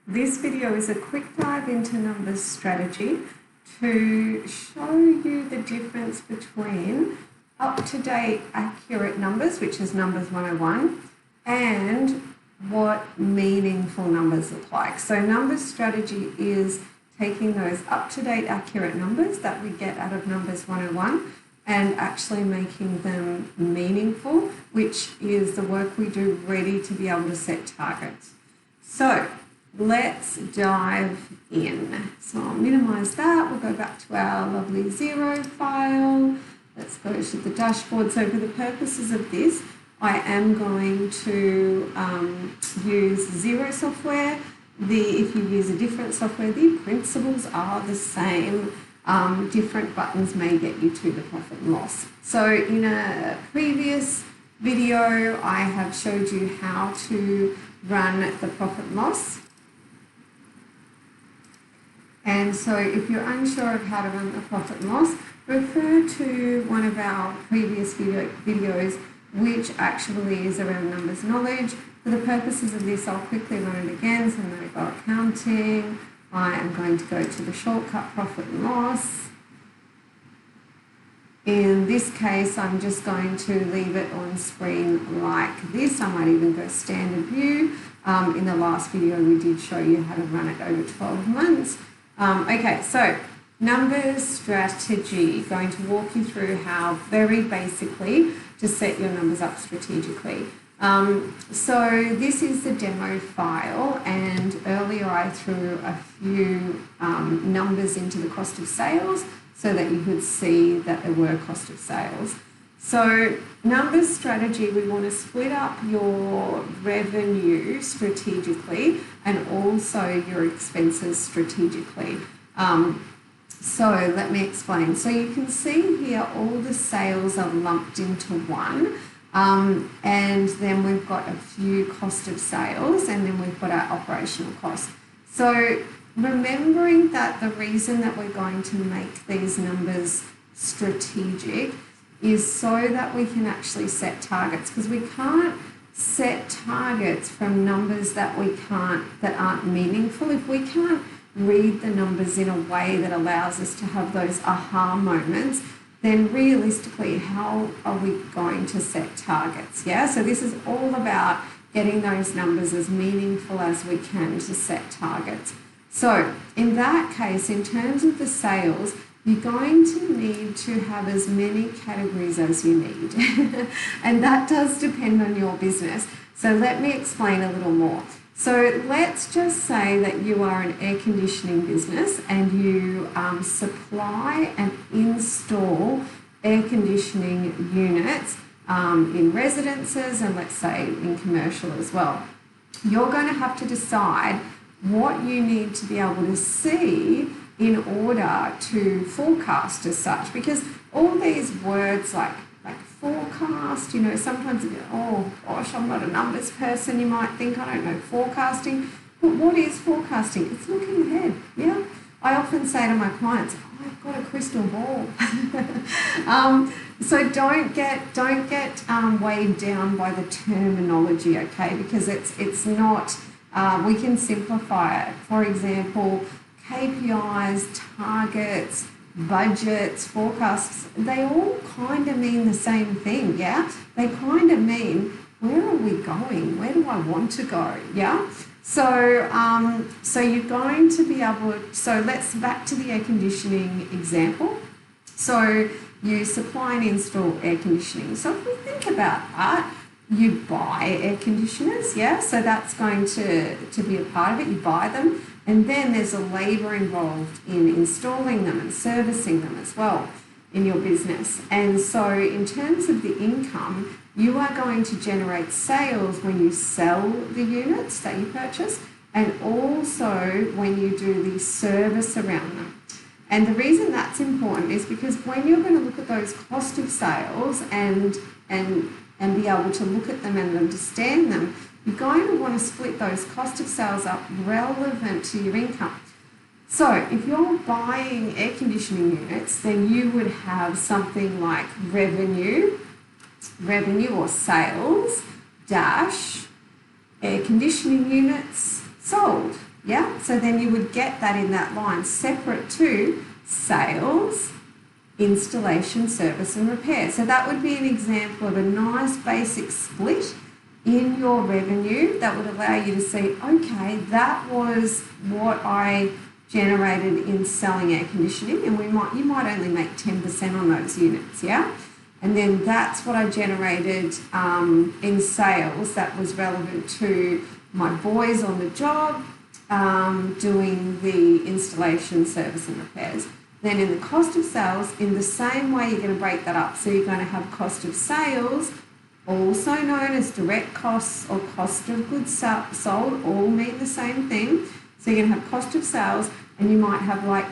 This video is a quick dive into numbers strategy to show you the difference between up-to-date accurate numbers, which is Numbers 101, and what meaningful numbers look like. So numbers strategy is taking those up-to-date accurate numbers that we get out of Numbers 101 and actually making them meaningful, which is the work we do ready to be able to set targets. So let's dive in. So I'll minimize that. We'll go back to our lovely Xero file. Let's go to the dashboard. So for the purposes of this, I am going to use Xero software. If you use a different software, the principles are the same. Different buttons may get you to the profit and loss. So in a previous video, I have showed you how to run the profit and loss. And so if you're unsure of how to run the profit and loss, refer to one of our previous videos, which actually is around numbers knowledge. For the purposes of this, I'll quickly run it again. So I'm going to go accounting. I am going to go to the shortcut profit and loss. In this case, I'm just going to leave it on screen like this. I might even go standard view. In the last video, we did show you how to run it over 12 months. Okay, so numbers strategy, going to walk you through how very basically to set your numbers up strategically. So this is the demo file, and earlier I threw a few numbers into the cost of sales so that you could see that there were cost of sales. So numbers strategy, we want to split up your revenue strategically and also your expenses strategically. So let me explain. So you can see here all the sales are lumped into one, and then we've got a few cost of sales, and then we've got our operational costs. So remembering that the reason that we're going to make these numbers strategic is so that we can actually set targets, because we can't set targets from numbers that aren't meaningful. If we can't read the numbers in a way that allows us to have those aha moments, then realistically, how are we going to set targets? Yeah, so this is all about getting those numbers as meaningful as we can to set targets. So in that case, in terms of the sales, you're going to need to have as many categories as you need. And that does depend on your business. So let me explain a little more. So let's just say that you are an air conditioning business and you supply and install air conditioning units in residences and let's say in commercial as well. You're going to have to decide what you need to be able to see in order to forecast as such, because all these words like forecast, you know, sometimes you go, oh gosh, I'm not a numbers person, you might think, I don't know forecasting. But what is forecasting? It's looking ahead, yeah? I often say to my clients, oh, I've got a crystal ball. So don't get weighed down by the terminology, okay? Because it's not, we can simplify it. For example, KPIs, targets, budgets, forecasts, they all kind of mean the same thing, yeah? They kind of mean, where are we going? Where do I want to go, yeah? So, so you're going to be able to, so let's back to the air conditioning example. So you supply and install air conditioning. So if we think about that, you buy air conditioners, yeah? So that's going to be a part of it, you buy them. And then there's a labour involved in installing them and servicing them as well in your business. And so in terms of the income, you are going to generate sales when you sell the units that you purchase and also when you do the service around them. And the reason that's important is because when you're going to look at those cost of sales and be able to look at them and understand them, you're going to want to split those cost of sales up relevant to your income. So if you're buying air conditioning units, then you would have something like revenue or sales dash air conditioning units sold. Yeah, so then you would get that in that line separate to sales, installation, service and repair. So that would be an example of a nice basic split in your revenue that would allow you to see, okay, that was what I generated in selling air conditioning, and you might only make 10% on those units, yeah? And then that's what I generated in sales that was relevant to my boys on the job doing the installation, service and repairs. Then in the cost of sales, in the same way, you're going to break that up. So you're going to have cost of sales, also known as direct costs or cost of goods sold, all mean the same thing. So you're going to have cost of sales, and you might have like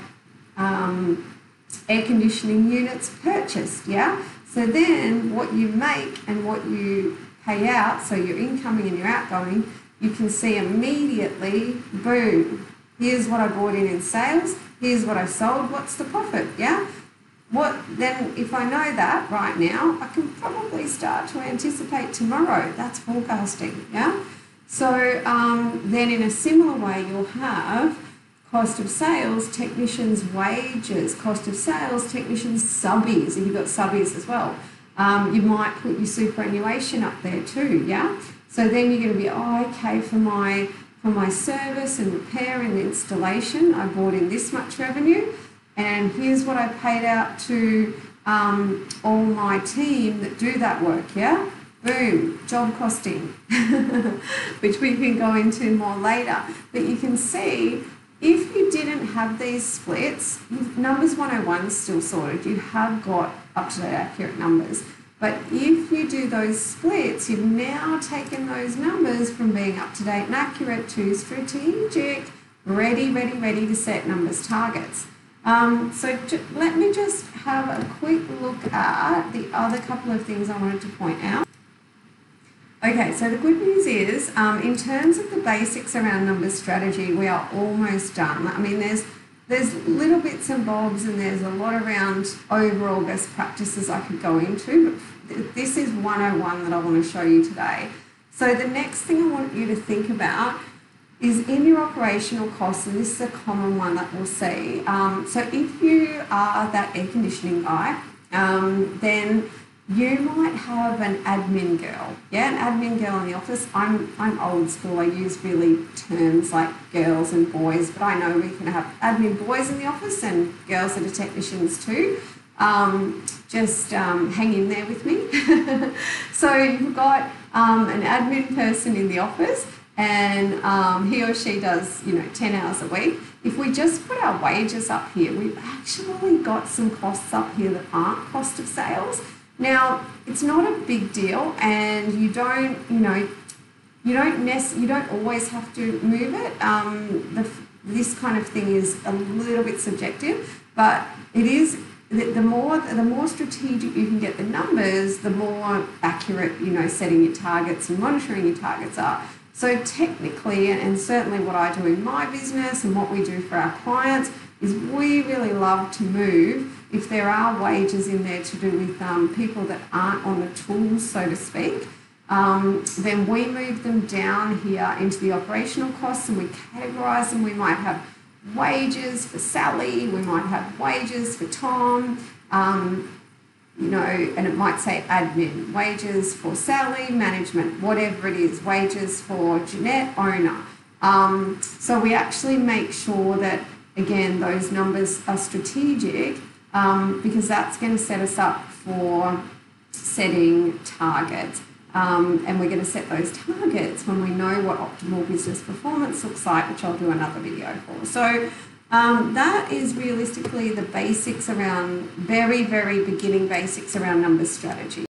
air conditioning units purchased, yeah? So then what you make and what you pay out, so your incoming and your outgoing, you can see immediately, boom, here's what I brought in sales, here's what I sold, what's the profit, yeah? Then if I know that right now, I can probably start to anticipate tomorrow. That's forecasting, yeah? So then in a similar way, you'll have cost of sales, technicians' wages, cost of sales, technicians' subbies, if you've got subbies as well. You might put your superannuation up there too, yeah? So then you're going to be, okay, for my service and repair and installation, I brought in this much revenue, and here's what I paid out to all my team that do that work, yeah? Boom, job costing, which we can go into more later. But you can see, if you didn't have these splits, numbers 101 is still sorted. You have got up-to-date accurate numbers. But if you do those splits, you've now taken those numbers from being up-to-date and accurate to strategic, ready to set numbers targets. So let me just have a quick look at the other couple of things I wanted to point out. Okay, so the good news is, in terms of the basics around numbers strategy, we are almost done. I mean, there's little bits and bobs, and there's a lot around overall best practices I could go into, but this is 101 that I want to show you today. So the next thing I want you to think about is in your operational costs, and this is a common one that we'll see. So if you are that air conditioning guy, then you might have an admin girl, yeah, an admin girl in the office. I'm old school. I use really terms like girls and boys, but I know we can have admin boys in the office and girls that are technicians too. Just hang in there with me. So you've got an admin person in the office, and he or she does, 10 hours a week. If we just put our wages up here, we've actually got some costs up here that aren't cost of sales. Now, it's not a big deal, and you don't always have to move it. This kind of thing is a little bit subjective, but it is the more strategic you can get the numbers, the more accurate setting your targets and monitoring your targets are. So technically, and certainly what I do in my business and what we do for our clients, is we really love to move, if there are wages in there to do with people that aren't on the tools, so to speak, then we move them down here into the operational costs, and we categorise them. We might have wages for Sally, we might have wages for Tom, and it might say admin, wages for Sally, management, whatever it is, wages for Jeanette, owner. So we actually make sure that, again, those numbers are strategic, because that's going to set us up for setting targets. And we're going to set those targets when we know what optimal business performance looks like, which I'll do another video for. So that is realistically the basics around, very, very beginning basics around numbers strategy.